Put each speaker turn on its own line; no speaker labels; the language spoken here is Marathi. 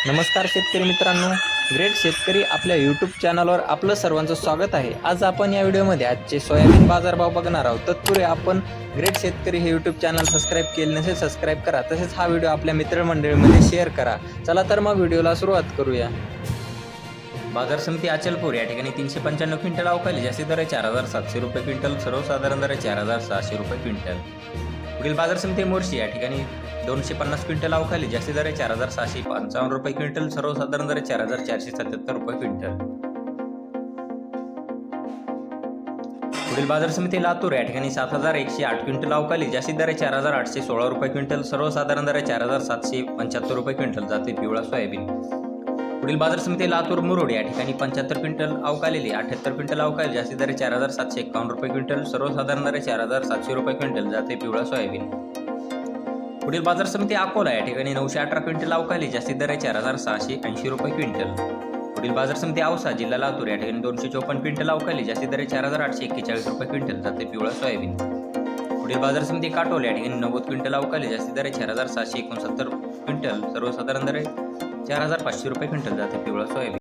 नमस्कार शेतकरी मित्रांनो, ग्रेट शेतकरी आपल्या यूट्यूब चॅनलवर आपलं सर्वांचं स्वागत आहे। आज आपण या व्हिडिओमध्ये आजचे सोयाबीन बाजारभाव बघणार आहोत। तत्पूर्वी आपण ग्रेट शेतकरी हे यूट्यूब चॅनल सबस्क्राईब केले नसेल सबस्क्राईब करा, तसेच हा व्हिडिओ आपल्या मित्रमंडळीमध्ये शेअर करा। चला तर मग व्हिडिओला सुरुवात करूया। बाजार समिती अचलपूर या ठिकाणी 395 क्विंटल अवकाली जास्तीत दर 4700 रुपये क्विंटल, सर्वसाधारण दर 4600 रुपये क्विंटल। पुढील बाजार समिती मोर्शी या ठिकाणी 250 क्विंटल अवकाली जास्तीत दर 4655 रुपये क्विंटल, सर्वसाधारण दर 4477 रुपये क्विंटल। पुढील बाजार समिती लातूर या ठिकाणी 7108 क्विंटल अवकाली जास्तीत दर 4816 रुपये क्विंटल, सर्वसाधारण दर 4775 रुपये क्विंटल, जाते पिवळा सोयाबीन। पुढील बाजार समिती लातूर मुरुड या ठिकाणी 75 क्विंटल अवकालेली 78 क्विंटल अवकाली जास्तीत दर 4751 रुपये क्विंटल, सर्वसाधारण दर 4700 रुपये क्विंटल, जाते पिवळा सोयाबीन। पुढील बाजार समिती अकोला या ठिकाणी 918 क्विंटल अवकाली जास्तीत दर 4680 रुपये क्विंटल। पुढील बाजार समिती औसा जिल्हा लातूर या ठिकाणी 254 क्विंटल अवकाली जास्तीत दर 4841 रुपये क्विंटल, जाते पिवळा सोयाबीन। पुढील बाजार समिती काटोल या ठिकाणी 90 क्विंटल अवकाली जास्तीत दर 4769 क्विंटल, सर्वसाधारण दर 4500 रुपये क्विंटल, जाते पिवळा सोयाबीन।